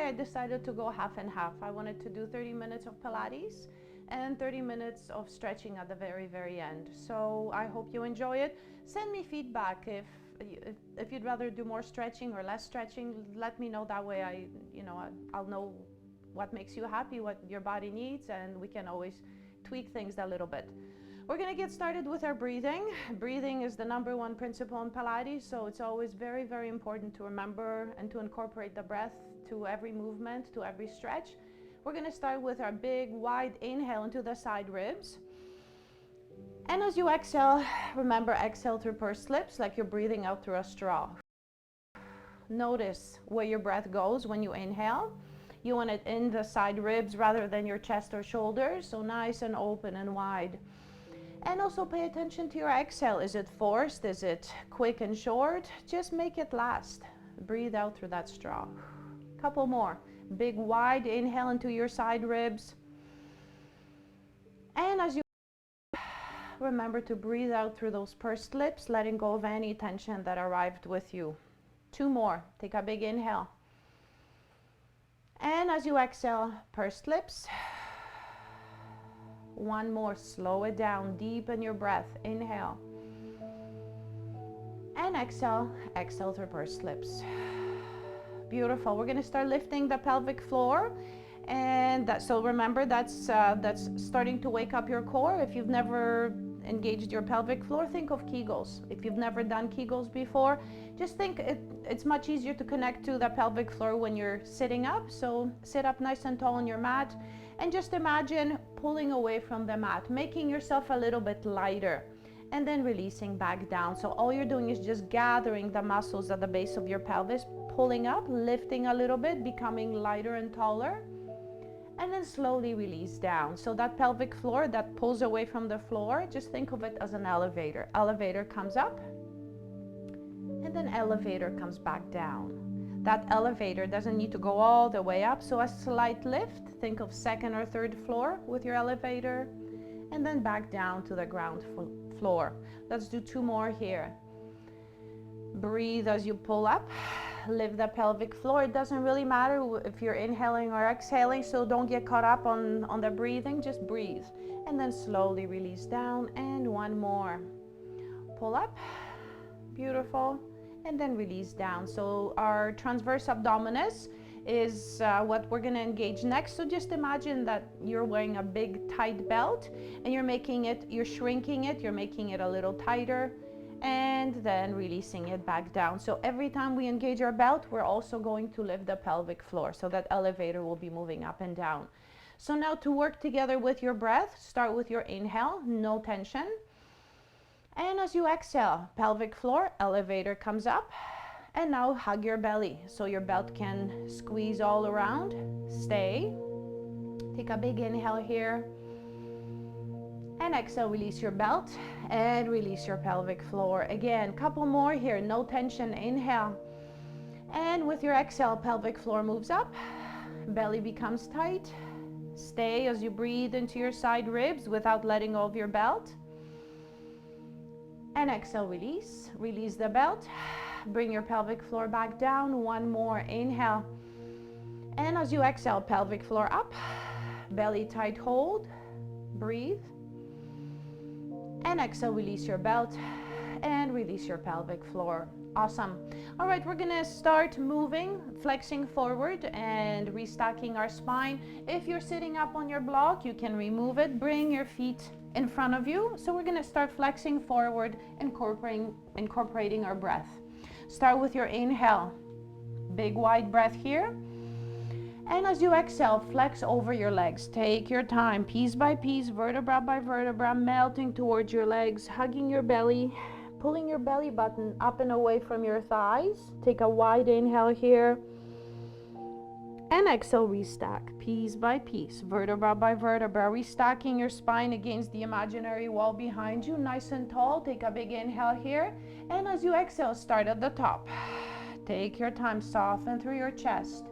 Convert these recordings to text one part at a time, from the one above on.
today I decided to go half and half. I wanted to do 30 minutes of Pilates and 30 minutes of stretching at the very end. So I hope you enjoy it. Send me feedback if you'd rather do more stretching or less stretching. Let me know. That way I'll know what makes you happy, what your body needs, and we can always tweak things a little bit. We're going to get started with our breathing. Breathing is the #1 principle in Pilates, so it's always very important to remember and to incorporate the breath to every movement, to every stretch. We're going to start with our big wide inhale into the side ribs. And as you exhale, remember, exhale through pursed lips like you're breathing out through a straw. Notice where your breath goes when you inhale. You want it in the side ribs rather than your chest or shoulders, so nice and open and wide. And also pay attention to your exhale. Is it forced? Is it quick and short? Just make it last. Breathe out through that straw. Couple more. Big wide inhale into your side ribs. And as you remember to breathe out through those pursed lips, letting go of any tension that arrived with you. 2 more. Take a big inhale. And as you exhale, pursed lips. 1 more. Slow it down. Deepen your breath. Inhale. And exhale. Exhale through pursed lips. Beautiful. We're going to start lifting the pelvic floor. And so remember, that's starting to wake up your core. If you've never engaged your pelvic floor, think of Kegels. If you've never done Kegels before, just think it's much easier to connect to the pelvic floor when you're sitting up. So sit up nice and tall on your mat and just imagine pulling away from the mat, making yourself a little bit lighter, and then releasing back down. So all you're doing is just gathering the muscles at the base of your pelvis, pulling up, lifting a little bit, becoming lighter and taller, and then slowly release down. So that pelvic floor that pulls away from the floor, just think of it as an elevator. Elevator comes up, and then elevator comes back down. That elevator doesn't need to go all the way up, so a slight lift. Think of 2nd or 3rd floor with your elevator, and then back down to the ground floor. Let's do 2 more here. Breathe as you pull up. Lift the pelvic floor. It doesn't really matter if you're inhaling or exhaling, so don't get caught up on the breathing. Just breathe and then slowly release down. And 1 more. Pull up. Beautiful. And then release down. So our transverse abdominis is what we're going to engage next. So just imagine that you're wearing a big tight belt and you're shrinking it, you're making it a little tighter, and then releasing it back down. So every time we engage our belt, we're also going to lift the pelvic floor, so that elevator will be moving up and down. So now to work together with your breath, start with your inhale, no tension. And as you exhale, pelvic floor, elevator comes up, and now hug your belly so your belt can squeeze all around. Stay. Take a big inhale here. And exhale, release your belt and release your pelvic floor. Again, couple more here, no tension. Inhale. And with your exhale, pelvic floor moves up, belly becomes tight. Stay as you breathe into your side ribs without letting go of your belt. And exhale, release. Release the belt. Bring your pelvic floor back down. 1 more. Inhale. And as you exhale, pelvic floor up, belly tight hold. Breathe. And exhale, release your belt and release your pelvic floor. Awesome. All right, we're gonna start moving, flexing forward and restacking our spine. If you're sitting up on your block, you can remove it. Bring your feet in front of you. So we're gonna start flexing forward, incorporating our breath. Start with your inhale. Big wide breath here. And as you exhale, flex over your legs. Take your time, piece by piece, vertebra by vertebra, melting towards your legs, hugging your belly, pulling your belly button up and away from your thighs. Take a wide inhale here. And exhale, restack, piece by piece, vertebra by vertebra, restacking your spine against the imaginary wall behind you, nice and tall. Take a big inhale here. And as you exhale, start at the top. Take your time, soften through your chest.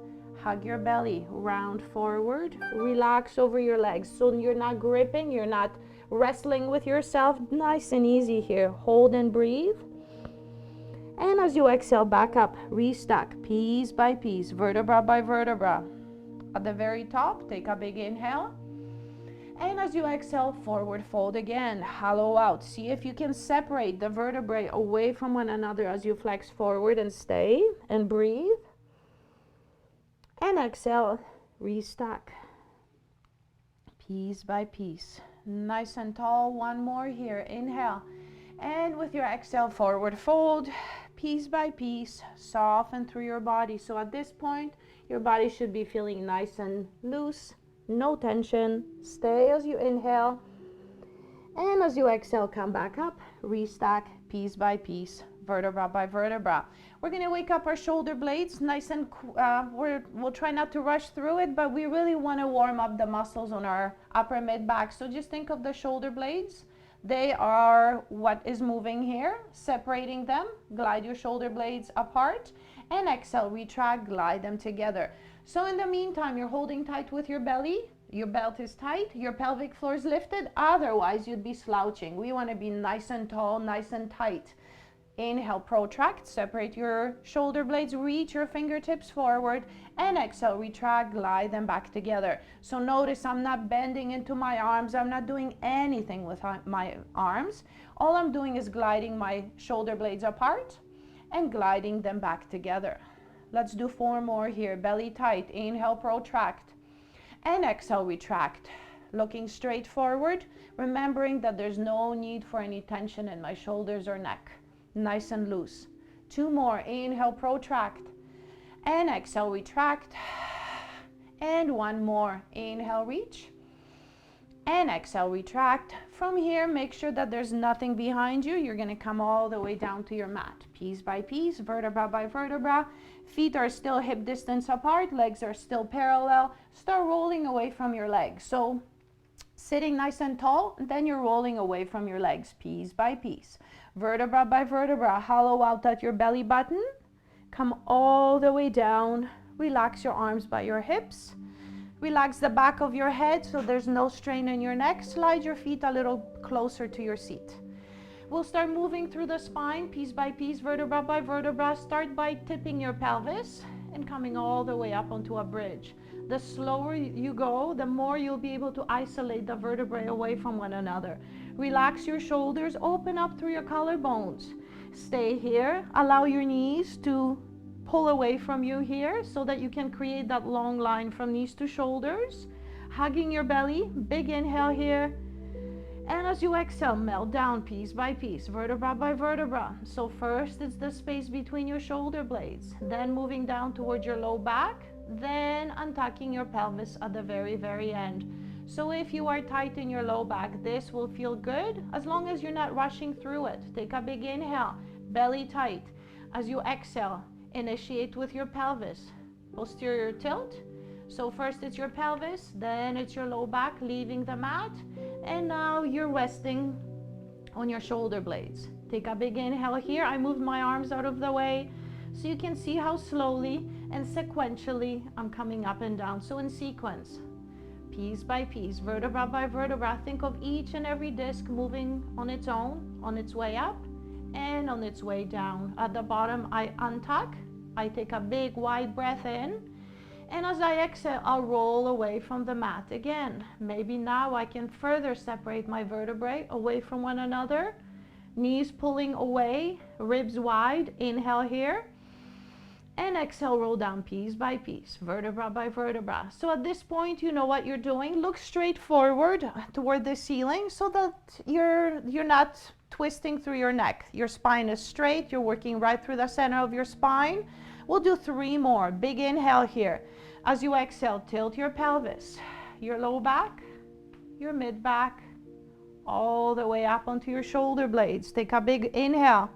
Hug your belly, round forward, relax over your legs. So you're not gripping, you're not wrestling with yourself. Nice and easy here. Hold and breathe. And as you exhale, back up, restack piece by piece, vertebra by vertebra. At the very top, take a big inhale. And as you exhale, forward fold again, hollow out. See if you can separate the vertebrae away from one another as you flex forward and stay and breathe. And exhale, restack, piece by piece. Nice and tall, one more here, inhale. And with your exhale, forward fold, piece by piece, soften through your body. So at this point, your body should be feeling nice and loose, no tension. Stay as you inhale. And as you exhale, come back up, restack, piece by piece, vertebra by vertebra. We're going to wake up our shoulder blades nice and we'll try not to rush through it, but we really want to warm up the muscles on our upper mid back. So just think of the shoulder blades. They are what is moving here. Separating them, glide your shoulder blades apart, and exhale, retract, glide them together. So in the meantime, you're holding tight with your belly, your belt is tight, your pelvic floor is lifted, otherwise you'd be slouching. We want to be nice and tall, nice and tight. Inhale, protract, separate your shoulder blades, reach your fingertips forward, and exhale, retract, glide them back together. So notice I'm not bending into my arms, I'm not doing anything with my arms. All I'm doing is gliding my shoulder blades apart and gliding them back together. Let's do 4 more here. Belly tight, inhale, protract, and exhale, retract. Looking straight forward, remembering that there's no need for any tension in my shoulders or neck. Nice and loose. 2 more, inhale, protract, and exhale, retract. And 1 more, inhale, reach, and exhale, retract. From here, make sure that there's nothing behind you. You're gonna come all the way down to your mat, piece by piece, vertebra by vertebra. Feet are still hip distance apart, legs are still parallel. Start rolling away from your legs. So sitting nice and tall, and then you're rolling away from your legs, piece by piece. Vertebra by vertebra, hollow out at your belly button. Come all the way down. Relax your arms by your hips. Relax the back of your head so there's no strain in your neck. Slide your feet a little closer to your seat. We'll start moving through the spine, piece by piece, vertebra by vertebra. Start by tipping your pelvis and coming all the way up onto a bridge. The slower you go, the more you'll be able to isolate the vertebrae away from one another. Relax your shoulders, open up through your collarbones. Stay here, allow your knees to pull away from you here so that you can create that long line from knees to shoulders. Hugging your belly, big inhale here. And as you exhale, melt down piece by piece, vertebra by vertebra. So first it's the space between your shoulder blades, then moving down towards your low back, then untucking your pelvis at the very, very end. So if you are tight in your low back, this will feel good as long as you're not rushing through it. Take a big inhale, belly tight. As you exhale, initiate with your pelvis, posterior tilt. So first it's your pelvis, then it's your low back leaving the mat, and now you're resting on your shoulder blades. Take a big inhale here. I moved my arms out of the way so you can see how slowly and sequentially I'm coming up and down. So in sequence, piece by piece, vertebra by vertebra. Think of each and every disc moving on its own, on its way up and on its way down. At the bottom, I untuck. I take a big wide breath in. And as I exhale, I'll roll away from the mat again. Maybe now I can further separate my vertebrae away from one another. Knees pulling away, ribs wide. Inhale here. And exhale, roll down piece by piece, vertebra by vertebra. So at this point, you know what you're doing. Look straight forward toward the ceiling so that you're not twisting through your neck. Your spine is straight. You're working right through the center of your spine. We'll do 3 more. Big inhale here. As you exhale, tilt your pelvis, your low back, your mid back, all the way up onto your shoulder blades. Take a big inhale.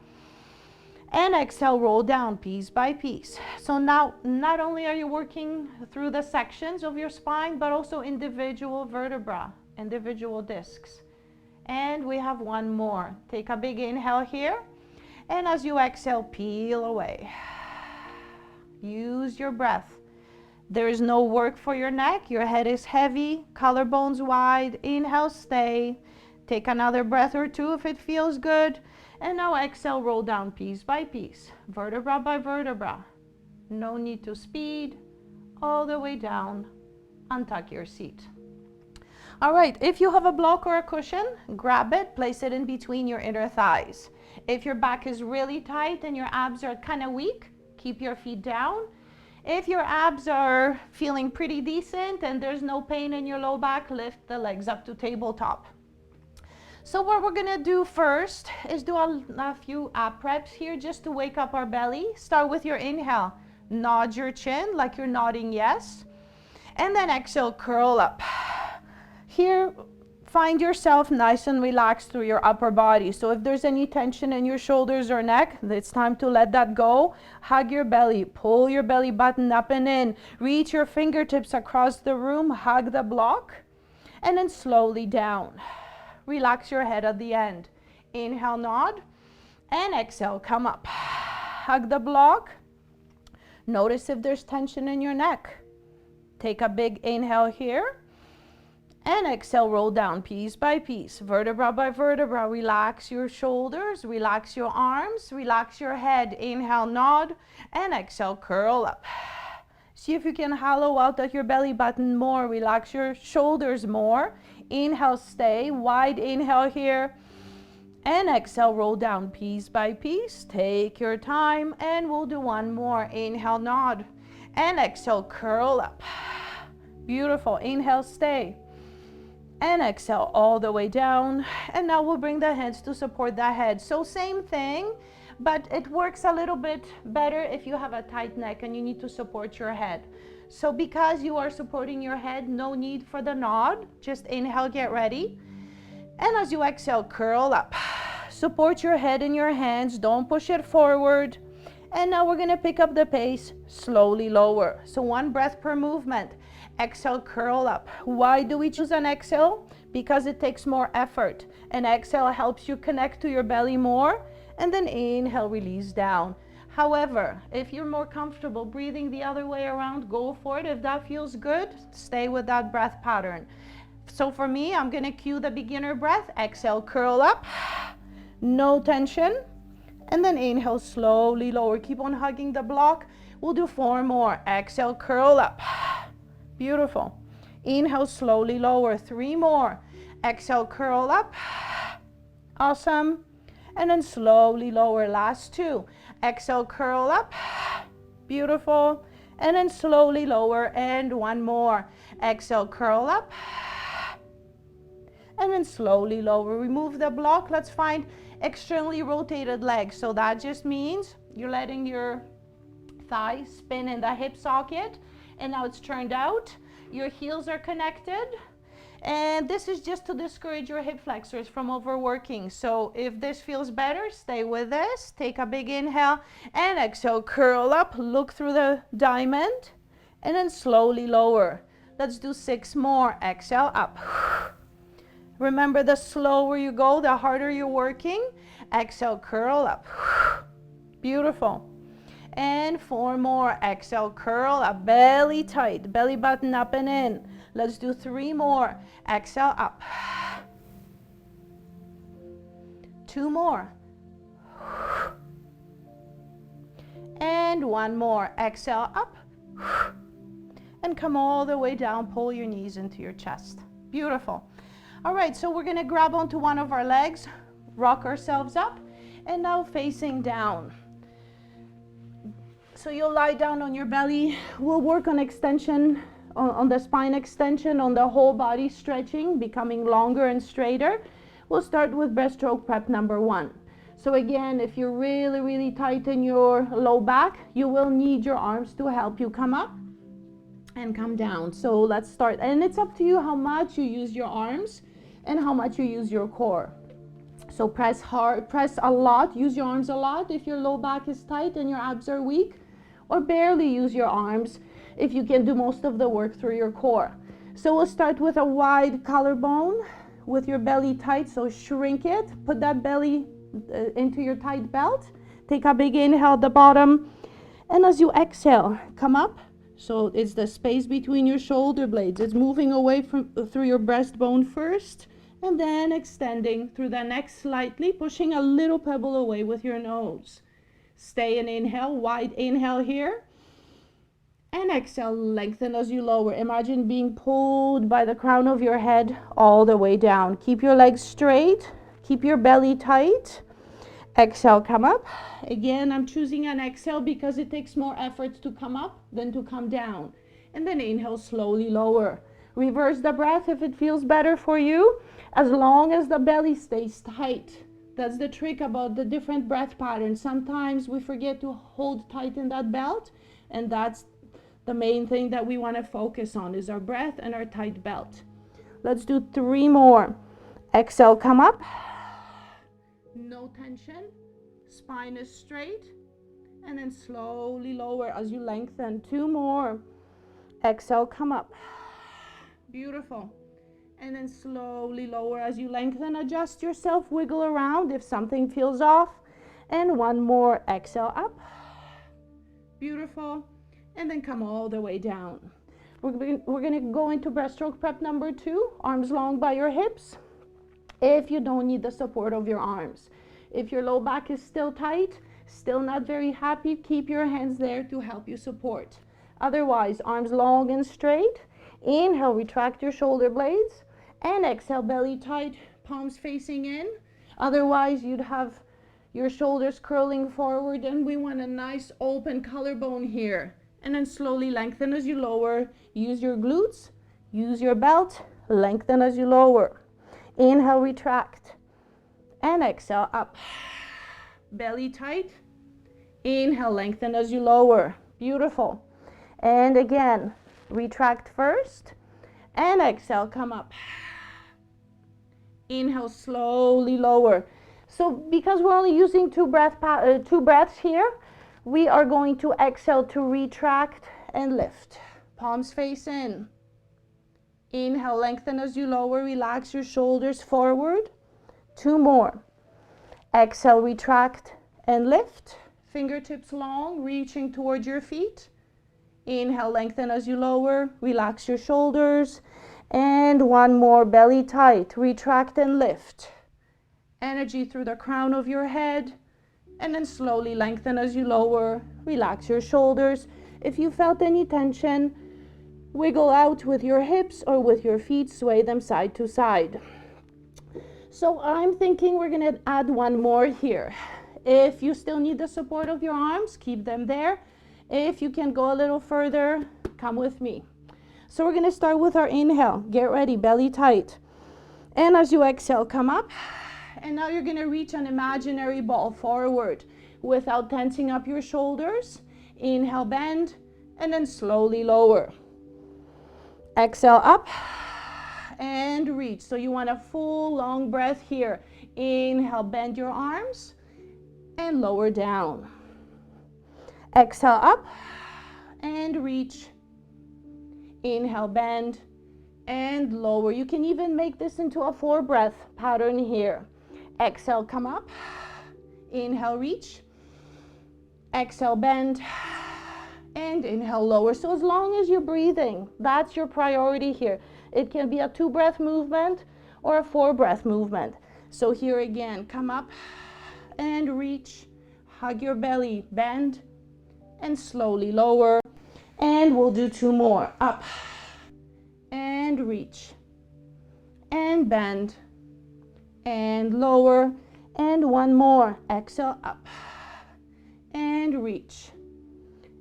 And exhale, roll down piece by piece. So now, not only are you working through the sections of your spine, but also individual vertebra, individual discs. And we have 1 more. Take a big inhale here. And as you exhale, peel away. Use your breath. There is no work for your neck. Your head is heavy, collarbones wide. Inhale, stay. Take another breath or 2 if it feels good. And now exhale, roll down piece by piece, vertebra by vertebra. No need to speed, all the way down, untuck your seat. All right, if you have a block or a cushion, grab it, place it in between your inner thighs. If your back is really tight and your abs are kind of weak, keep your feet down. If your abs are feeling pretty decent and there's no pain in your low back, lift the legs up to tabletop. So what we're gonna do first is do a few ab reps here just to wake up our belly. Start with your inhale, nod your chin like you're nodding yes, and then exhale, curl up. Here, find yourself nice and relaxed through your upper body. So if there's any tension in your shoulders or neck, it's time to let that go. Hug your belly, pull your belly button up and in, reach your fingertips across the room, hug the block, and then slowly down. Relax your head at the end. Inhale, nod, and exhale, come up. Hug the block. Notice if there's tension in your neck. Take a big inhale here, and exhale, roll down piece by piece, vertebra by vertebra. Relax your shoulders, relax your arms, relax your head. Inhale, nod, and exhale, curl up. See if you can hollow out at your belly button more. Relax your shoulders more. Inhale, stay, wide inhale here, and exhale, roll down piece by piece. Take your time, and we'll do one more. Inhale, nod, and exhale, curl up. Beautiful. Inhale, stay, and exhale all the way down. And now we'll bring the hands to support the head. So same thing, but it works a little bit better if you have a tight neck and you need to support your head. So because you are supporting your head, no need for the nod. Just inhale, get ready. And as you exhale, curl up. Support your head in your hands. Don't push it forward. And now we're going to pick up the pace, slowly lower. So one breath per movement. Exhale, curl up. Why do we choose an exhale? Because it takes more effort. An exhale helps you connect to your belly more. And then inhale, release down. However, if you're more comfortable breathing the other way around, go for it. If that feels good, stay with that breath pattern. So for me, I'm going to cue the beginner breath. Exhale, curl up. No tension. And then inhale, slowly lower. Keep on hugging the block. We'll do 4 more. Exhale, curl up. Beautiful. Inhale, slowly lower. 3 more. Exhale, curl up. Awesome. And then slowly lower. Last 2. Exhale, curl up. Beautiful. And then slowly lower. And 1 more. Exhale, curl up. And then slowly lower. Remove the block. Let's find externally rotated legs. So that just means you're letting your thighs spin in the hip socket. And now it's turned out. Your heels are connected. And this is just to discourage your hip flexors from overworking. So if this feels better, stay with this. Take a big inhale and exhale, curl up, look through the diamond, and then slowly lower. Let's do 6 more. Exhale, up. Remember, the slower you go, the harder you're working. Exhale, curl up. Beautiful. And 4 more. Exhale, curl up, belly tight, belly button up and in. Let's do 3 more. Exhale, up. 2 more. And 1 more. Exhale, up. And come all the way down. Pull your knees into your chest. Beautiful. All right, so we're going to grab onto one of our legs, rock ourselves up, and now facing down. So you'll lie down on your belly. We'll work on extension, on the spine extension, on the whole body stretching, becoming longer and straighter. We'll start with breaststroke prep number 1. So again, if you're really, really tight in your low back, you will need your arms to help you come up and come down. So let's start. And it's up to you how much you use your arms and how much you use your core. So press hard, press a lot, use your arms a lot if your low back is tight and your abs are weak, or barely use your arms if you can do most of the work through your core. So we'll start with a wide collarbone with your belly tight, so shrink it, put that belly into your tight belt, take a big inhale at the bottom, and as you exhale, come up. So it's the space between your shoulder blades, it's moving away from through your breastbone first, And then extending through the neck slightly, pushing a little pebble away with your nose. Stay and inhale, wide inhale here. And exhale, lengthen as you lower. Imagine being pulled by the crown of your head all the way down. Keep your legs straight. Keep your belly tight. Exhale, come up. Again, I'm choosing an exhale because it takes more effort to come up than to come down. And then inhale, slowly lower. Reverse the breath if it feels better for you, as long as the belly stays tight. That's the trick about the different breath patterns. Sometimes we forget to hold tight in that belt, and that's the main thing that we want to focus on is our breath and our tight belt. Let's do 3 more. Exhale, come up. No tension. Spine is straight. And then slowly lower as you lengthen. 2 more. Exhale, come up. Beautiful. And then slowly lower as you lengthen. Adjust yourself, wiggle around if something feels off. And 1 more. Exhale, up. Beautiful. And then come all the way down. We're going to go into breaststroke prep number 2. Arms long by your hips. If you don't need the support of your arms. If your low back is still tight, still not very happy, keep your hands there to help you support. Otherwise, arms long and straight. Inhale, retract your shoulder blades. And exhale, belly tight, palms facing in. Otherwise, you'd have your shoulders curling forward, and we want a nice open collarbone here. And then slowly lengthen as you lower. Use your glutes, use your belt, lengthen as you lower. Inhale, retract. And exhale, up. Belly tight. Inhale, lengthen as you lower. Beautiful. And again, retract first. And exhale, come up. Inhale, slowly lower. So because we're only using two breaths here, we are going to exhale to retract and lift. Palms face in. Inhale, lengthen as you lower. Relax your shoulders forward. 2 more. Exhale, retract and lift. Fingertips long, reaching towards your feet. Inhale, lengthen as you lower. Relax your shoulders. And 1 more, belly tight. Retract and lift. Energy through the crown of your head. And then slowly lengthen as you lower. Relax your shoulders. If you felt any tension, wiggle out with your hips or with your feet. Sway them side to side. So I'm thinking we're going to add 1 more here. If you still need the support of your arms, keep them there. If you can go a little further, come with me. So we're going to start with our inhale. Get ready, belly tight. And as you exhale, come up. And now you're going to reach an imaginary ball forward without tensing up your shoulders. Inhale, bend, and then slowly lower. Exhale, up. And reach. So you want a full long breath here. Inhale, bend your arms and lower down. Exhale, up and reach. Inhale, bend and lower. You can even make this into a 4 breath pattern here. Exhale, come up. Inhale, reach. Exhale, bend. And inhale, lower. So as long as you're breathing, that's your priority here. It can be a 2 breath movement or a 4 breath movement. So here again, come up and reach. Hug your belly, bend, and slowly lower. And we'll do 2 more. Up and reach. And bend. And lower. And 1 more. Exhale, up. And reach.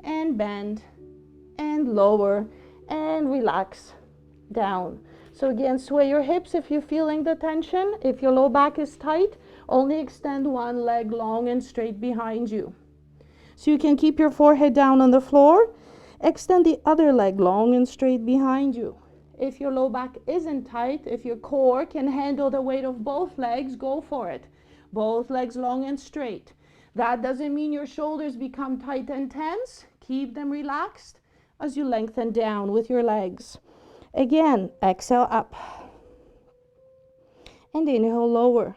And bend. And lower. And relax. Down. So again, sway your hips if you're feeling the tension. If your low back is tight, only extend 1 leg long and straight behind you. So you can keep your forehead down on the floor. Extend the other leg long and straight behind you. If your low back isn't tight, if your core can handle the weight of both legs, go for it. Both legs long and straight. That doesn't mean your shoulders become tight and tense. Keep them relaxed as you lengthen down with your legs. Again, exhale up. And inhale, lower.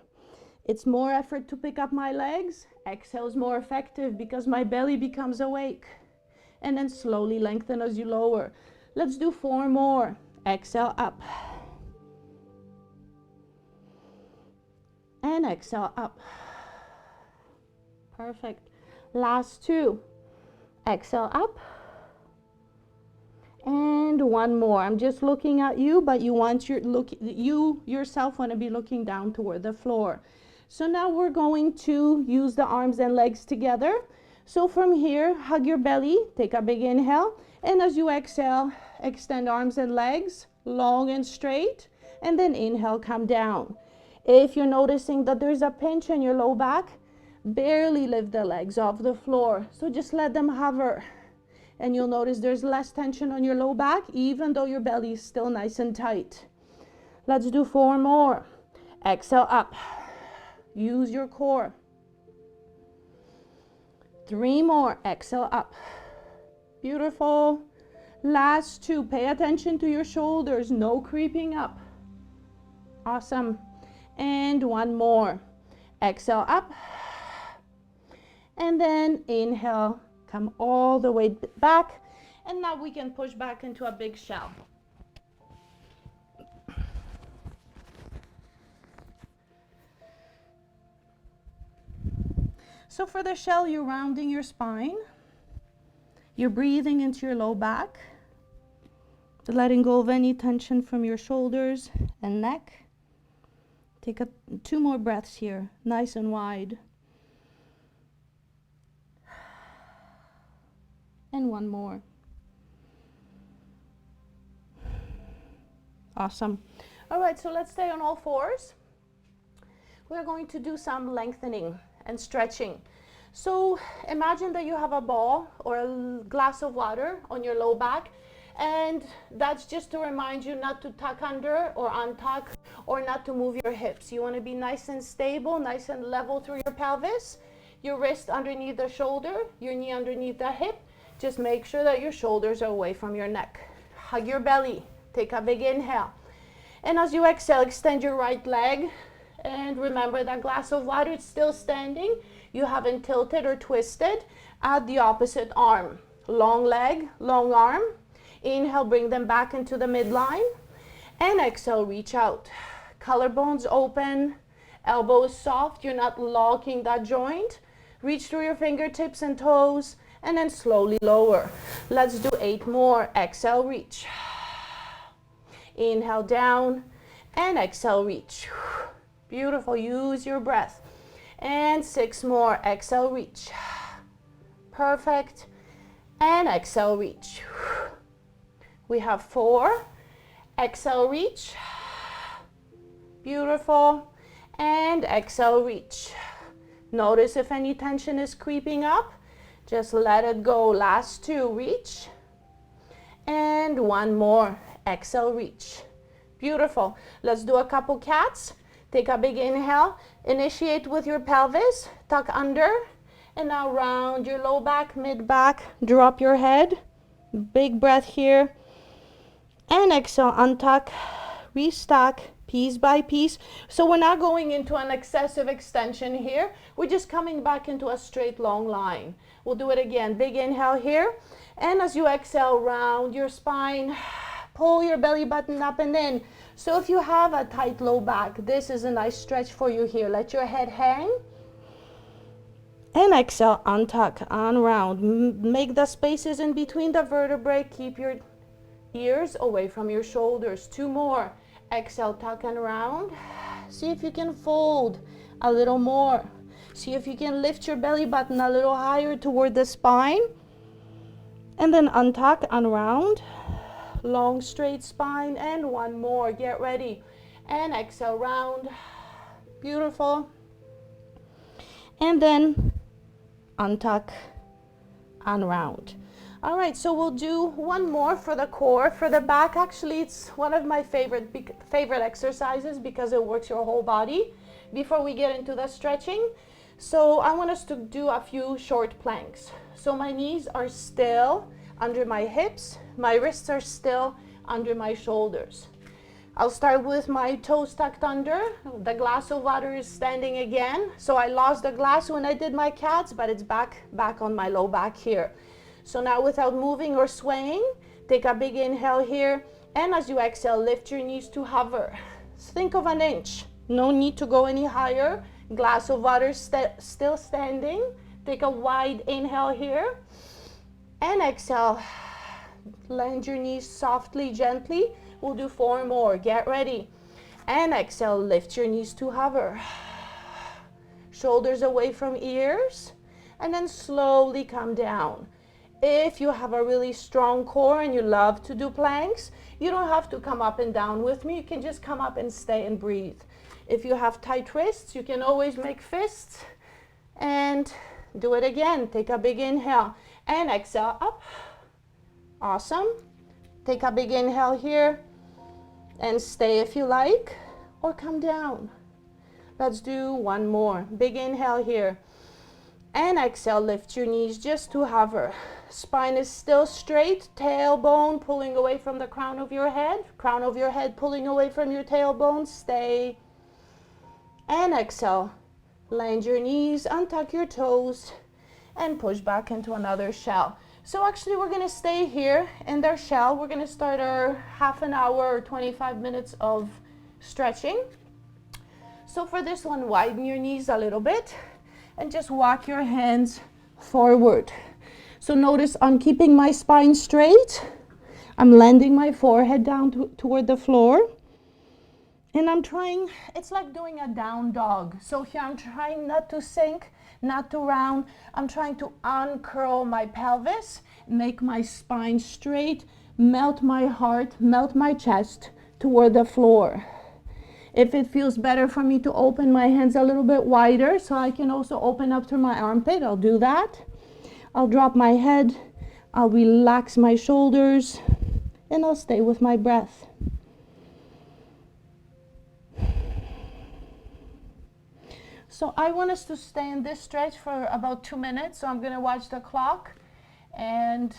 It's more effort to pick up my legs. Exhale is more effective because my belly becomes awake. And then slowly lengthen as you lower. Let's do 4 more. Exhale up. And exhale up. Perfect. Last two. Exhale up. And one more. I'm just looking at you, but you yourself want to be looking down toward the floor. So now we're going to use the arms and legs together. So from here, hug your belly, take a big inhale, and as you exhale, extend arms and legs long and straight, and then inhale, come down. If you're noticing that there's a pinch in your low back, barely lift the legs off the floor. So just let them hover. And you'll notice there's less tension on your low back, even though your belly is still nice and tight. Let's do 4 more. Exhale up. Use your core. 3 more. Exhale up. Beautiful. Last 2. Pay attention to your shoulders. No creeping up. Awesome. And 1 more. Exhale up. And then inhale. Come all the way back, and now we can push back into a big shell. So for the shell, you're rounding your spine. You're breathing into your low back, letting go of any tension from your shoulders and neck. Take 2 more breaths here, nice and wide. And 1 more. Awesome. All right, so let's stay on all fours. We're going to do some lengthening and stretching. So imagine that you have a ball or a glass of water on your low back, and that's just to remind you not to tuck under or untuck or not to move your hips. You want to be nice and stable, nice and level through your pelvis, your wrist underneath the shoulder, your knee underneath the hip. Just make sure that your shoulders are away from your neck. Hug your belly. Take a big inhale. And as you exhale, extend your right leg. And remember that glass of water is still standing. You haven't tilted or twisted. Add the opposite arm. Long leg, long arm. Inhale, bring them back into the midline. And exhale, reach out. Collarbones open. Elbows soft. You're not locking that joint. Reach through your fingertips and toes. And then slowly lower. Let's do 8 more. Exhale, reach. Inhale down and exhale, reach. Beautiful. Use your breath. And 6 more. Exhale, reach. Perfect. And exhale, reach. We have 4. Exhale, reach. Beautiful. And exhale, reach. Notice if any tension is creeping up. Just let it go. Last 2, reach. And 1 more. Exhale, reach. Beautiful. Let's do a couple cats. Take a big inhale. Initiate with your pelvis. Tuck under. And now round your low back, mid back. Drop your head. Big breath here. And exhale, untuck. Restack. Piece by piece. So we're not going into an excessive extension here. We're just coming back into a straight long line. We'll do it again. Big inhale here. And as you exhale, round your spine. Pull your belly button up and in. So if you have a tight low back, this is a nice stretch for you here. Let your head hang. And exhale, untuck, unround. Make the spaces in between the vertebrae. Keep your ears away from your shoulders. 2 more. Exhale, tuck and round. See if you can fold a little more. See if you can lift your belly button a little higher toward the spine. And then untuck, unround. Long straight spine. And 1 more. Get ready. And exhale, round. Beautiful. And then untuck, unround. All right, so we'll do 1 more for the core. For the back, actually, it's one of my favorite exercises because it works your whole body before we get into the stretching. So I want us to do a few short planks. So my knees are still under my hips. My wrists are still under my shoulders. I'll start with my toes tucked under. The glass of water is standing again. So I lost the glass when I did my cats, but it's back on my low back here. So now without moving or swaying, take a big inhale here. And as you exhale, lift your knees to hover. Think of an inch. No need to go any higher. Glass of water still standing. Take a wide inhale here. And exhale. Land your knees softly, gently. We'll do 4 more. Get ready. And exhale, lift your knees to hover. Shoulders away from ears. And then slowly come down. If you have a really strong core and you love to do planks, you don't have to come up and down with me. You can just come up and stay and breathe. If you have tight wrists, you can always make fists and do it again. Take a big inhale and exhale up. Awesome. Take a big inhale here and stay if you like, or come down. Let's do 1 more. Big inhale here. And exhale, lift your knees just to hover. Spine is still straight, tailbone pulling away from the crown of your head pulling away from your tailbone. Stay. And exhale. Land your knees, untuck your toes, and push back into another shell. So actually we're gonna stay here in our shell. We're gonna start our half an hour or 25 minutes of stretching. So for this one, widen your knees a little bit and just walk your hands forward. So notice I'm keeping my spine straight. I'm landing my forehead down toward the floor. And I'm trying, it's like doing a down dog. So here I'm trying not to sink, not to round. I'm trying to uncurl my pelvis, make my spine straight, melt my heart, melt my chest toward the floor. If it feels better for me to open my hands a little bit wider so I can also open up to my armpit, I'll do that. I'll drop my head, I'll relax my shoulders, and I'll stay with my breath. So I want us to stay in this stretch for about 2 minutes. So I'm going to watch the clock and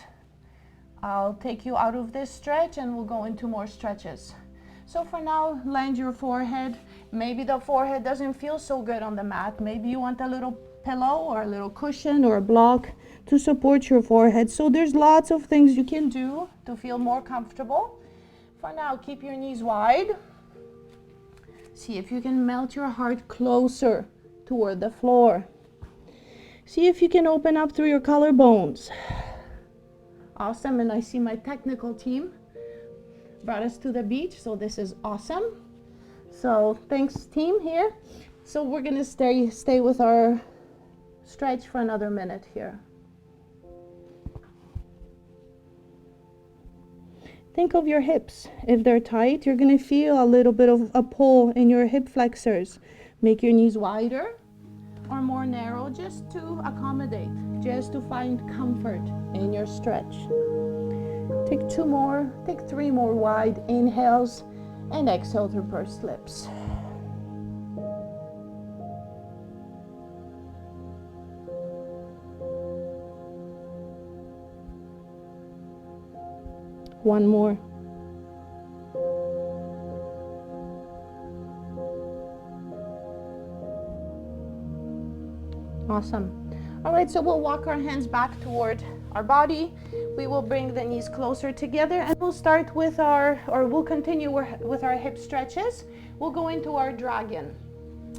I'll take you out of this stretch and we'll go into more stretches. So for now, land your forehead. Maybe the forehead doesn't feel so good on the mat. Maybe you want a little pillow or a little cushion or a block to support your forehead. So there's lots of things you can do to feel more comfortable. For now, keep your knees wide. See if you can melt your heart closer toward the floor. See if you can open up through your collarbones. Awesome, and I see my technical team brought us to the beach, so this is awesome. So thanks team here. So we're gonna stay with our stretch for another minute here. Think of your hips. If they're tight, you're gonna feel a little bit of a pull in your hip flexors. Make your knees wider or more narrow, just to accommodate, just to find comfort in your stretch. Take 2 more, take 3 more wide inhales and exhale through pursed lips. One more. Awesome. All right, so we'll walk our hands back toward our body. We will bring the knees closer together and we'll start with we'll continue with our hip stretches. We'll go into our dragon.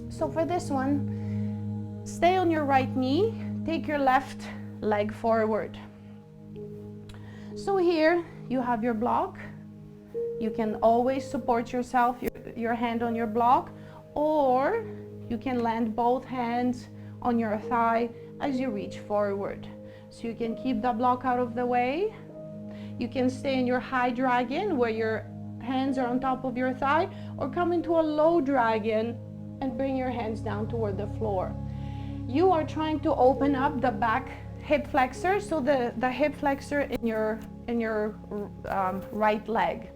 So for this one, stay on your right knee, take your left leg forward. So here you have your block. You can always support yourself, your hand on your block, or you can land both hands on your thigh as you reach forward. So you can keep the block out of the way. You can stay in your high dragon where your hands are on top of your thigh, or come into a low dragon and bring your hands down toward the floor. You are trying to open up the back hip flexor, so the hip flexor in your right leg.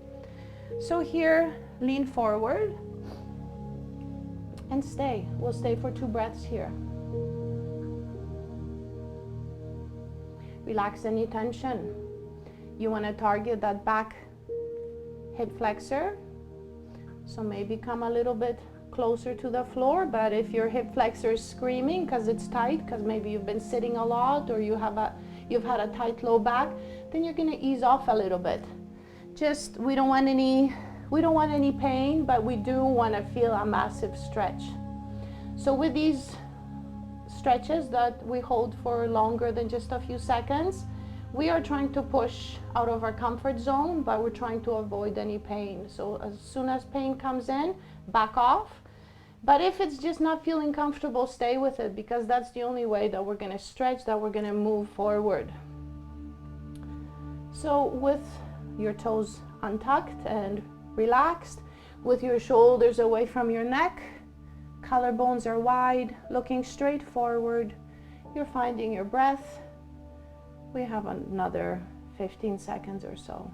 So here, lean forward and stay. We'll stay for 2 breaths here. Relax any tension. You want to target that back hip flexor. So maybe come a little bit closer to the floor, but if your hip flexor is screaming because it's tight, because maybe you've been sitting a lot or you've had a tight low back, then you're going to ease off a little bit. We don't want We don't want any pain, but we do want to feel a massive stretch. So with these stretches that we hold for longer than just a few seconds, we are trying to push out of our comfort zone, but we're trying to avoid any pain. So as soon as pain comes in, back off. But if it's just not feeling comfortable, stay with it, because that's the only way that we're going to stretch, that we're going to move forward. So with your toes untucked and relaxed, with your shoulders away from your neck, collarbones are wide, looking straight forward. You're finding your breath. We have another 15 seconds or so.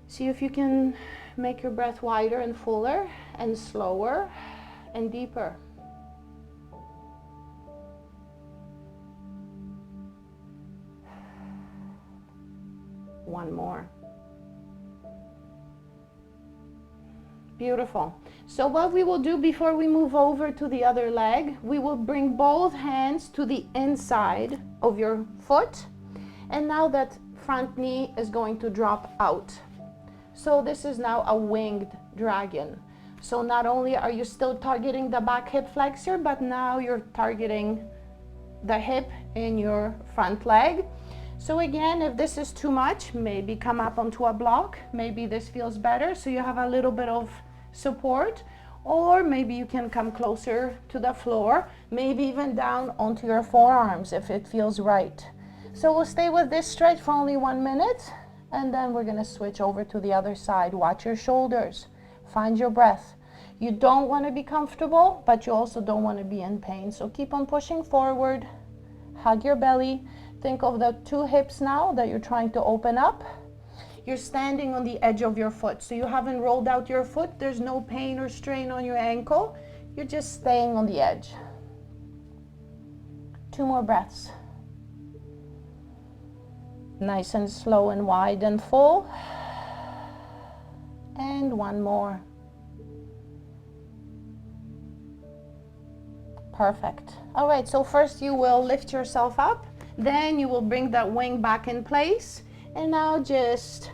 See if you can make your breath wider and fuller and slower and deeper. One more. Beautiful. So what we will do before we move over to the other leg, we will bring both hands to the inside of your foot. And now that front knee is going to drop out. So this is now a winged dragon. So not only are you still targeting the back hip flexor, but now you're targeting the hip in your front leg. So again, if this is too much, maybe come up onto a block. Maybe this feels better, so you have a little bit of support. Or maybe you can come closer to the floor, maybe even down onto your forearms if it feels right. So we'll stay with this stretch for only 1 minute. And then we're going to switch over to the other side. Watch your shoulders. Find your breath. You don't want to be comfortable, but you also don't want to be in pain. So keep on pushing forward. Hug your belly. Think of the two hips now that you're trying to open up. You're standing on the edge of your foot. So you haven't rolled out your foot. There's no pain or strain on your ankle. You're just staying on the edge. 2 more breaths. Nice and slow and wide and full. And 1 more. Perfect. All right, so first you will lift yourself up. Then you will bring that wing back in place. And now just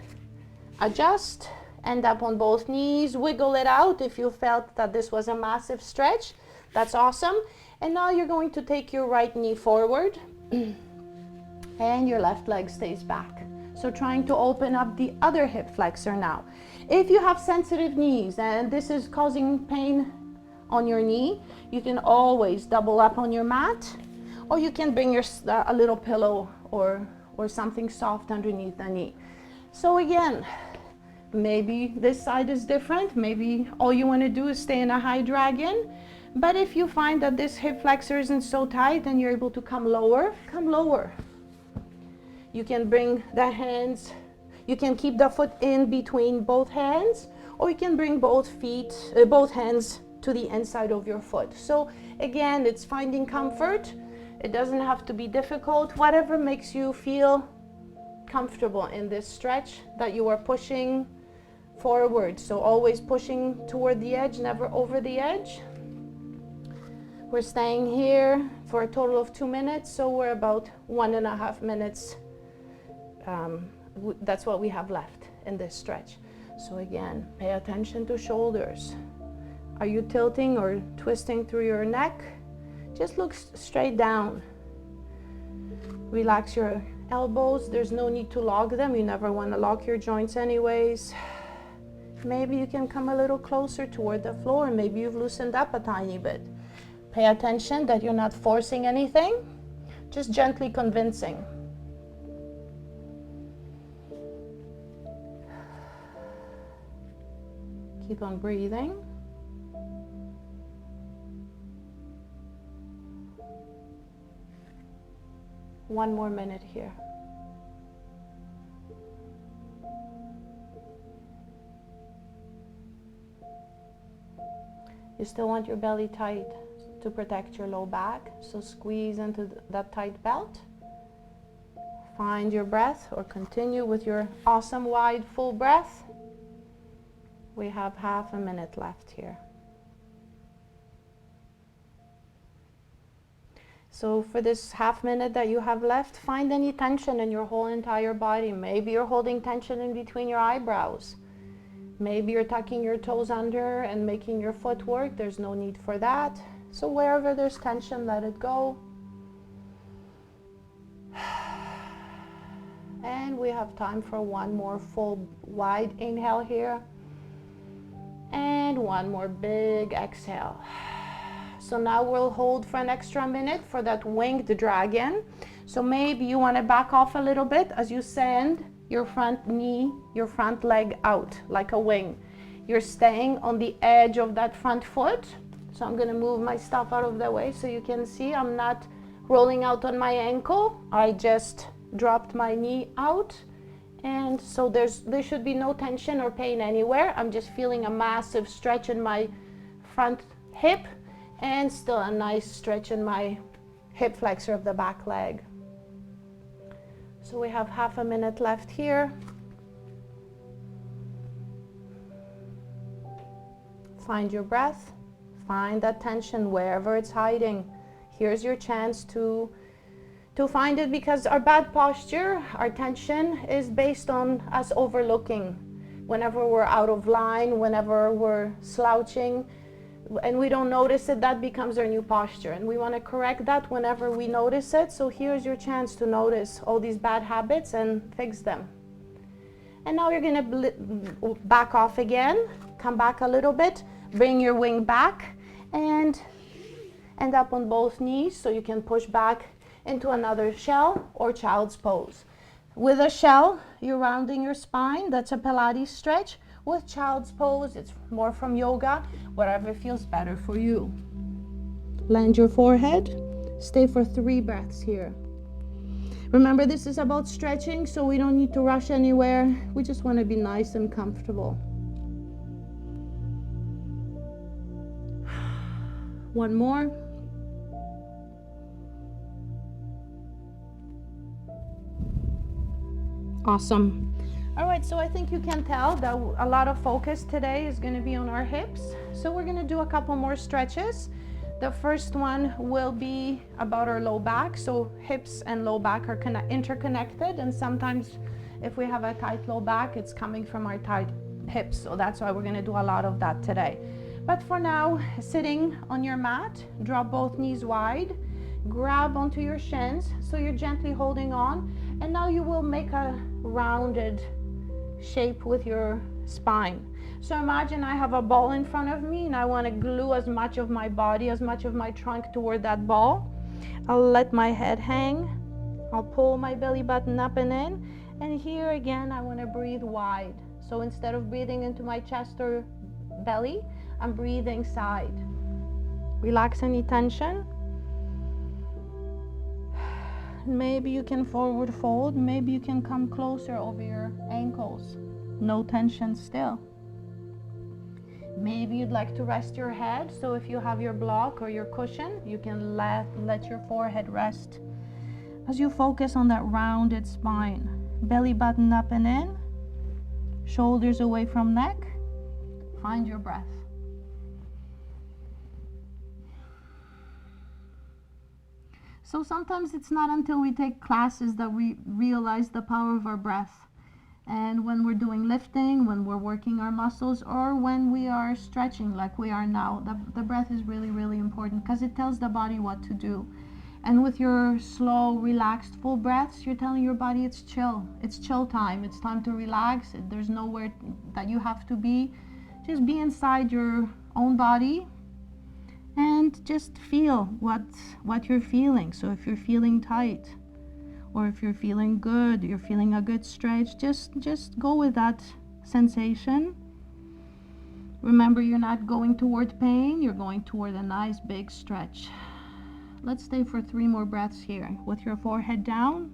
adjust. End up on both knees. Wiggle it out if you felt that this was a massive stretch. That's awesome. And now you're going to take your right knee forward. And your left leg stays back. So trying to open up the other hip flexor now. If you have sensitive knees and this is causing pain on your knee, you can always double up on your mat, or you can bring a little pillow or something soft underneath the knee. So again, maybe this side is different. Maybe all you want to do is stay in a high dragon. But if you find that this hip flexor isn't so tight and you're able to come lower, come lower. You can bring the hands, you can keep the foot in between both hands, or you can bring both hands to the inside of your foot. So again, it's finding comfort. It doesn't have to be difficult. Whatever makes you feel comfortable in this stretch that you are pushing forward. So always pushing toward the edge, never over the edge. We're staying here for a total of 2 minutes, so we're about 1.5 minutes. That's what we have left in this stretch. So again, pay attention to shoulders. Are you tilting or twisting through your neck? Just look straight down. Relax your elbows. There's no need to lock them. You never want to lock your joints anyways. Maybe you can come a little closer toward the floor. Maybe you've loosened up a tiny bit. Pay attention that you're not forcing anything, just gently convincing. Keep on breathing. One more minute here. You still want your belly tight to protect your low back, so squeeze into that tight belt. Find your breath or continue with your awesome wide full breath. We have half a minute left here. So for this half minute that you have left, find any tension in your whole entire body. Maybe you're holding tension in between your eyebrows. Maybe you're tucking your toes under and making your foot work. There's no need for that. So wherever there's tension, let it go. And we have time for one more full wide inhale here. And one more big exhale. So now we'll hold for an extra minute for that winged dragon. So maybe you want to back off a little bit as you send your front knee, your front leg out like a wing. You're staying on the edge of that front foot. So I'm going to move my stuff out of the way so you can see I'm not rolling out on my ankle. I just dropped my knee out. And so there should be no tension or pain anywhere. I'm just feeling a massive stretch in my front hip and still a nice stretch in my hip flexor of the back leg. So we have half a minute left here. Find your breath, find that tension wherever it's hiding. Here's your chance to find it, because our bad posture, our tension is based on us overlooking. Whenever we're out of line, whenever we're slouching, and we don't notice it, that becomes our new posture. And we want to correct that whenever we notice it. So here's your chance to notice all these bad habits and fix them. And now you're going to back off again, come back a little bit, bring your wing back and end up on both knees so you can push back into another shell or child's pose. With a shell, you're rounding your spine. That's a Pilates stretch. With child's pose, it's more from yoga, whatever feels better for you. Land your forehead. Stay for 3 breaths here. Remember, this is about stretching, so we don't need to rush anywhere. We just want to be nice and comfortable. One more. Awesome. All right, so I think you can tell that a lot of focus today is going to be on our hips. So we're going to do a couple more stretches. The first one will be about our low back. So hips and low back are interconnected, and sometimes if we have a tight low back, it's coming from our tight hips. So that's why we're going to do a lot of that today. But for now, sitting on your mat, drop both knees wide, grab onto your shins so you're gently holding on, and now you will make a rounded shape with your spine. So imagine I have a ball in front of me and I want to glue as much of my body, as much of my trunk toward that ball. I'll let my head hang. I'll pull my belly button up and in. And here again, I want to breathe wide. So instead of breathing into my chest or belly, I'm breathing side. Relax any tension. Maybe you can forward fold. Maybe you can come closer over your ankles. No tension still. Maybe you'd like to rest your head. So if you have your block or your cushion, you can let your forehead rest as you focus on that rounded spine. Belly button up and in. Shoulders away from neck. Find your breath. So sometimes it's not until we take classes that we realize the power of our breath. And when we're doing lifting, when we're working our muscles, or when we are stretching like we are now, the breath is really, really important because it tells the body what to do. And with your slow, relaxed, full breaths, you're telling your body it's chill. It's chill time. It's time to relax. There's nowhere that you have to be. Just be inside your own body and just feel what you're feeling. So if you're feeling tight, or if you're feeling good, you're feeling a good stretch, just go with that sensation. Remember, you're not going toward pain, you're going toward a nice big stretch. Let's stay for 3 more breaths here with your forehead down,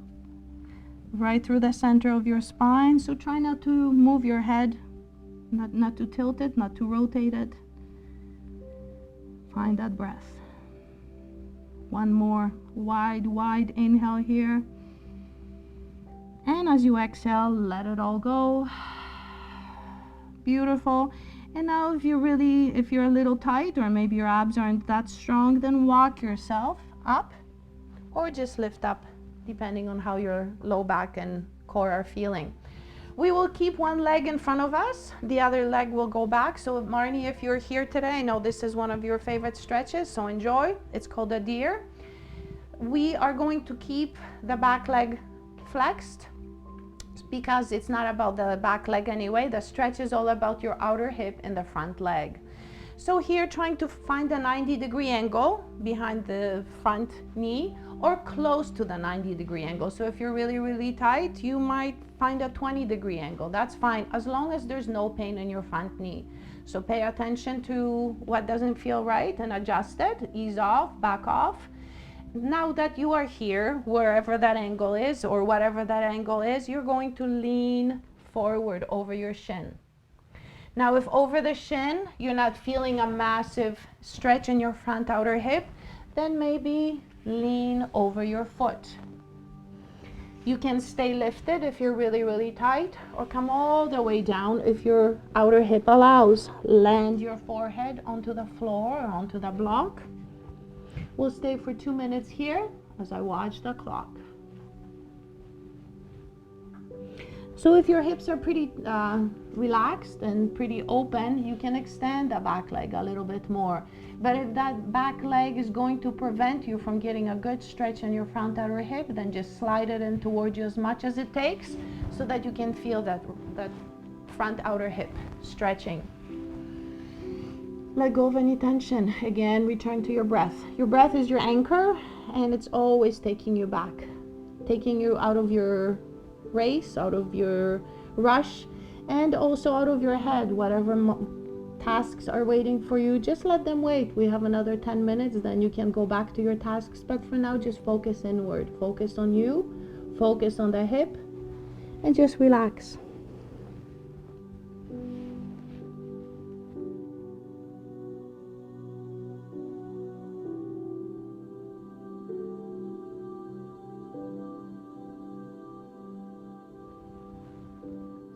right through the center of your spine. So try not to move your head, not to tilt it, not to rotate it. Find that breath. One more wide inhale here. And as you exhale, let it all go. Beautiful. And now if you're a little tight, or maybe your abs aren't that strong, then walk yourself up or just lift up depending on how your low back and core are feeling. We will keep one leg in front of us, the other leg will go back. So Marnie, if you're here today, I know this is one of your favorite stretches, so enjoy. It's called a deer. We are going to keep the back leg flexed because it's not about the back leg anyway. The stretch is all about your outer hip and the front leg. So here, trying to find a 90-degree angle behind the front knee or close to the 90-degree angle. So if you're really, really tight, you might find a 20-degree angle. That's fine, as long as there's no pain in your front knee. So pay attention to what doesn't feel right and adjust it, ease off, back off. Now that you are here, wherever that angle is or whatever that angle is, you're going to lean forward over your shin. Now, if over the shin, you're not feeling a massive stretch in your front outer hip, then maybe lean over your foot. You can stay lifted if you're really, really tight, or come all the way down if your outer hip allows. Land your forehead onto the floor or onto the block. We'll stay for 2 minutes here as I watch the clock. So if your hips are pretty relaxed and pretty open, you can extend the back leg a little bit more. But if that back leg is going to prevent you from getting a good stretch in your front outer hip, then just slide it in towards you as much as it takes so that you can feel that front outer hip stretching. Let go of any tension. Again, return to your breath. Your breath is your anchor, and it's always taking you back, taking you out of your race, out of your rush, and also out of your head. Whatever tasks are waiting for you, just let them wait. We have another 10 minutes, then you can go back to your tasks. But for now, just focus inward. Focus on you, focus on the hip, and just relax.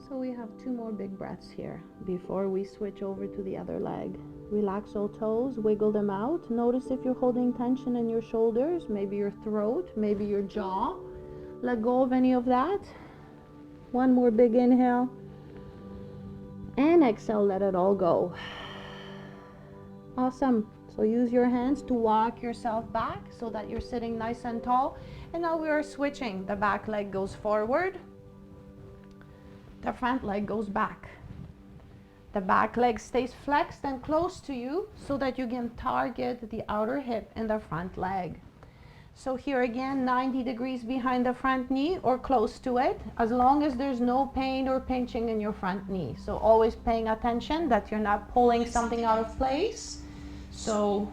So we have 2 more big breaths here before we switch over to the other leg. Relax all toes, wiggle them out. Notice if you're holding tension in your shoulders, maybe your throat, maybe your jaw. Let go of any of that. 1 more big inhale. And exhale, let it all go. Awesome. So use your hands to walk yourself back so that you're sitting nice and tall. And now we are switching. The back leg goes forward. The front leg goes back. The back leg stays flexed and close to you so that you can target the outer hip and the front leg. So here again, 90 degrees behind the front knee or close to it, as long as there's no pain or pinching in your front knee. So always paying attention that you're not pulling something out of place. So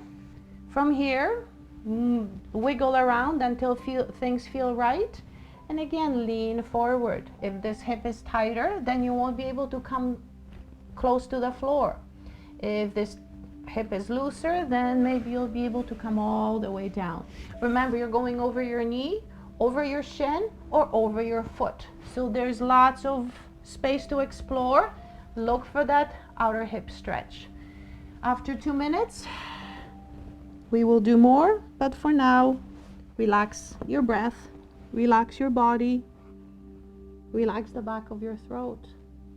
from here, wiggle around until things feel right. And again, lean forward. If this hip is tighter, then you won't be able to come close to the floor. If this hip is looser, then maybe you'll be able to come all the way down. Remember, you're going over your knee, over your shin, or over your foot. So there's lots of space to explore. Look for that outer hip stretch. After 2 minutes, we will do more, but for now, relax your breath. Relax your body. Relax the back of your throat.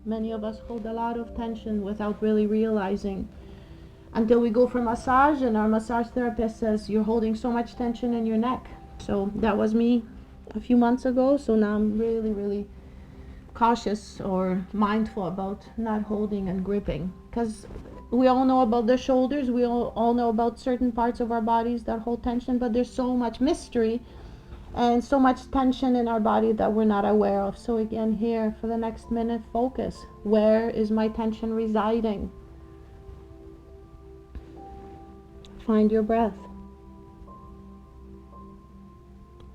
Many of us hold a lot of tension without really realizing, until we go for massage and our massage therapist says you're holding so much tension in your neck. So that was me a few months ago. So now I'm really, really cautious or mindful about not holding and gripping, because we all know about the shoulders. We all know about certain parts of our bodies that hold tension, but there's so much mystery and so much tension in our body that we're not aware of. So again, here for the next minute, focus. Where is my tension residing? Find your breath.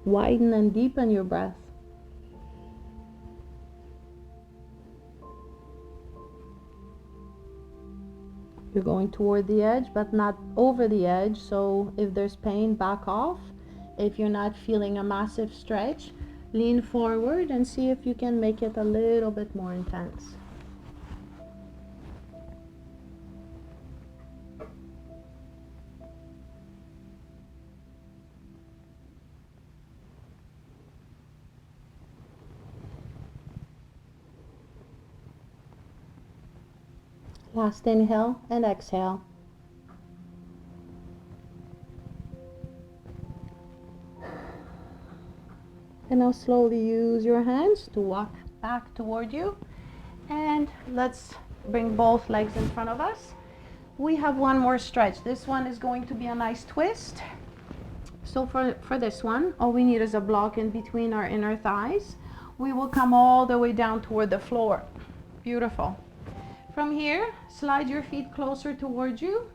Widen and deepen your breath. You're going toward the edge, but not over the edge. So if there's pain, back off. If you're not feeling a massive stretch, lean forward and see if you can make it a little bit more intense. Last inhale and exhale. And now slowly use your hands to walk back toward you. And let's bring both legs in front of us. We have one more stretch. This one is going to be a nice twist. So for this one, all we need is a block in between our inner thighs. We will come all the way down toward the floor. Beautiful. From here, slide your feet closer towards you.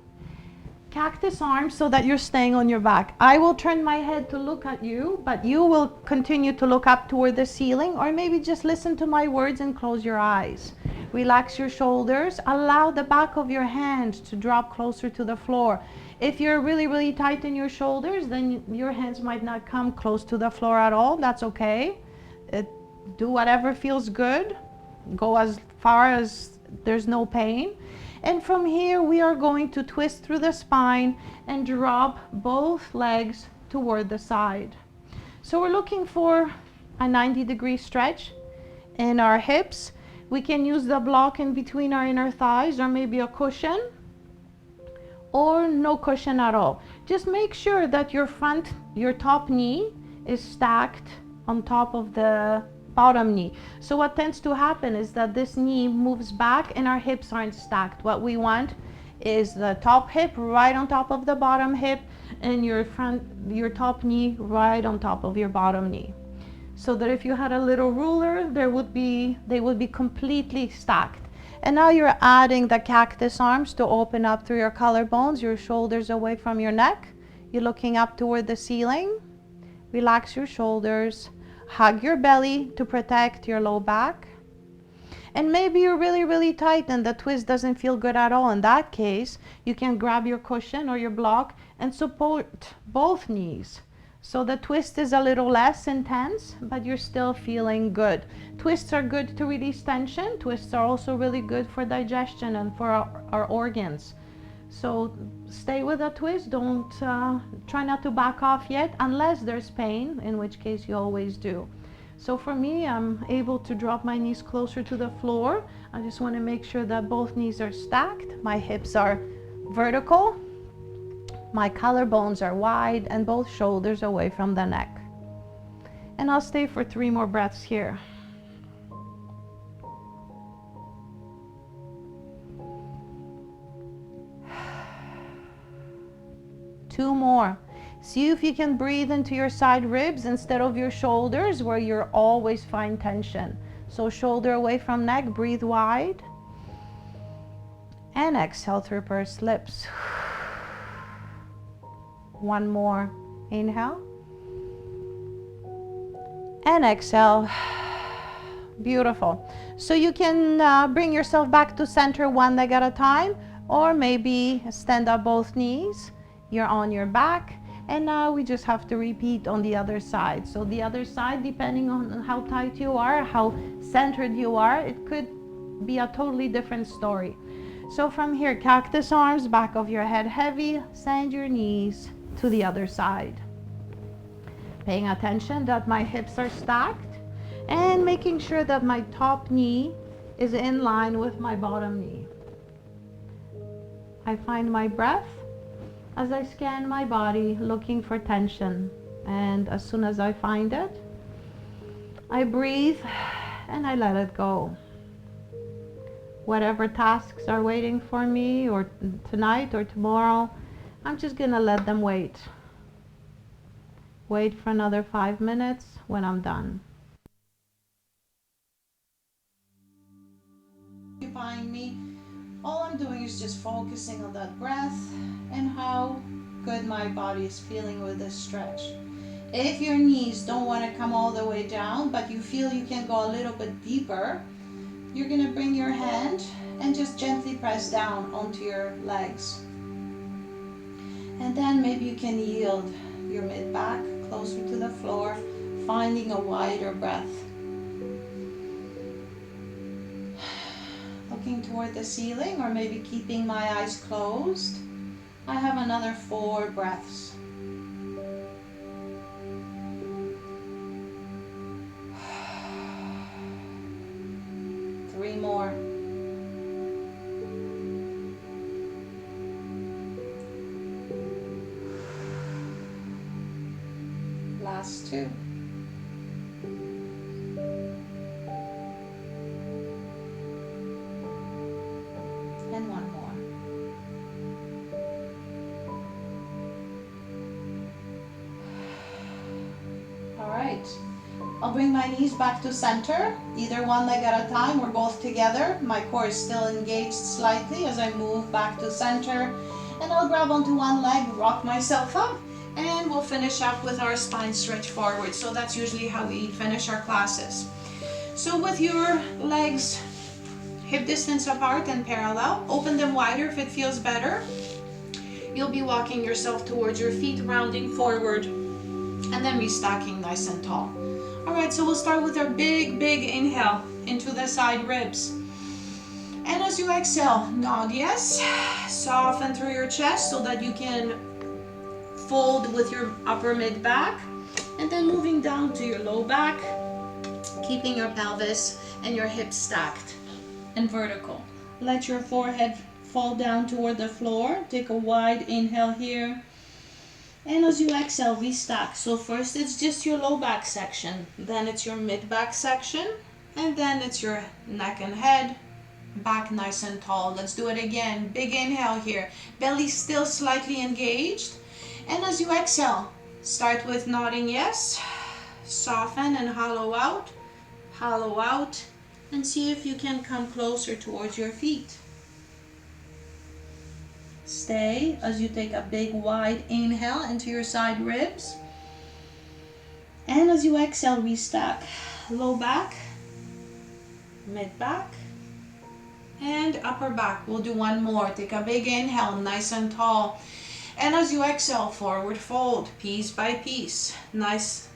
Cactus arms so that you're staying on your back. I will turn my head to look at you, but you will continue to look up toward the ceiling, or maybe just listen to my words and close your eyes. Relax your shoulders. Allow the back of your hand to drop closer to the floor. If you're really, really tight in your shoulders, then your hands might not come close to the floor at all. That's okay. Do whatever feels good. Go as far as there's no pain. And from here, we are going to twist through the spine and drop both legs toward the side. So we're looking for a 90-degree stretch in our hips. We can use the block in between our inner thighs, or maybe a cushion, or no cushion at all. Just make sure that your top knee is stacked on top of the bottom knee. So what tends to happen is that this knee moves back and our hips aren't stacked. What we want is the top hip right on top of the bottom hip, and your top knee right on top of your bottom knee. So that if you had a little ruler, they would be completely stacked. And now you're adding the cactus arms to open up through your collarbones, your shoulders away from your neck. You're looking up toward the ceiling. Relax your shoulders. Hug your belly to protect your low back. And maybe you're really, really tight and the twist doesn't feel good at all. In that case, you can grab your cushion or your block and support both knees. So the twist is a little less intense, but you're still feeling good. Twists are good to release tension. Twists are also really good for digestion and for our organs. So stay with a twist. Don't try not to back off yet unless there's pain, in which case you always do. So for me, I'm able to drop my knees closer to the floor. I just want to make sure that both knees are stacked. My hips are vertical. My collarbones are wide and both shoulders away from the neck. And I'll stay for 3 more breaths here. Two more. See if you can breathe into your side ribs instead of your shoulders, where you're always find tension. So shoulder away from neck, breathe wide. And exhale through pursed lips. One more. Inhale. And exhale. Beautiful. So you can bring yourself back to center one leg at a time, or maybe stand up both knees. You're on your back. And now we just have to repeat on the other side. So the other side, depending on how tight you are, how centered you are, it could be a totally different story. So from here, cactus arms, back of your head heavy, send your knees to the other side. Paying attention that my hips are stacked and making sure that my top knee is in line with my bottom knee. I find my breath as I scan my body looking for tension, and as soon as I find it, I breathe and I let it go. Whatever tasks are waiting for me, or tonight or tomorrow, I'm just gonna let them wait. Wait for another 5 minutes. When I'm done, occupying me, all I'm doing is just focusing on that breath and how good my body is feeling with this stretch. If your knees don't want to come all the way down, but you feel you can go a little bit deeper, you're going to bring your hand and just gently press down onto your legs. And then maybe you can yield your mid-back closer to the floor, finding a wider breath. Looking toward the ceiling, or maybe keeping my eyes closed. I have another 4 breaths. Three more. Last two. And one more. All right. I'll bring my knees back to center, either one leg at a time or both together. My core is still engaged slightly as I move back to center. And I'll grab onto one leg, rock myself up, and we'll finish up with our spine stretch forward. So that's usually how we finish our classes. So with your legs hip distance apart and parallel, open them wider if it feels better. You'll be walking yourself towards your feet, rounding forward, and then restacking nice and tall. All right, so we'll start with our big inhale into the side ribs. And as you exhale, nod yes. Soften through your chest so that you can fold with your upper mid back. And then moving down to your low back, keeping your pelvis and your hips stacked and vertical. Let your forehead fall down toward the floor. Take a wide inhale here. And as you exhale, restack. So first it's just your low back section, then it's your mid back section, and then it's your neck and head, back nice and tall. Let's do it again. Big inhale here. Belly still slightly engaged. And as you exhale, start with nodding yes. Soften and hollow out, and see if you can come closer towards your feet. Stay as you take a big wide inhale into your side ribs. And as you exhale, restack. Low back, mid back, and upper back. We'll do one more. Take a big inhale, nice and tall. And as you exhale, forward fold, piece by piece. Nice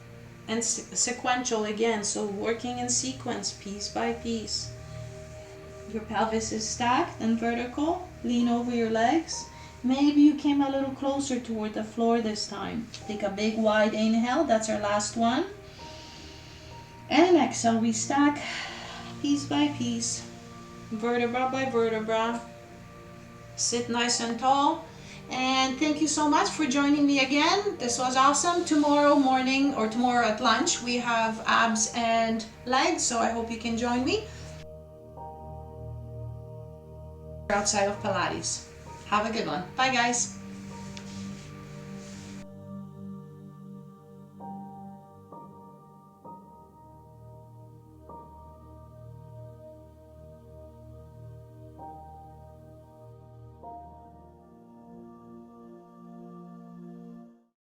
and sequential again. So working in sequence, piece by piece. Your pelvis is stacked and vertical. Lean over your legs. Maybe you came a little closer toward the floor this time. Take a big wide inhale. That's our last one. And exhale, restack piece by piece, vertebra by vertebra. Sit nice and tall. And thank you so much for joining me again. This was awesome. Tomorrow morning or tomorrow at lunch, we have abs and legs. So I hope you can join me outside of Pilates. Have a good one. Bye, guys.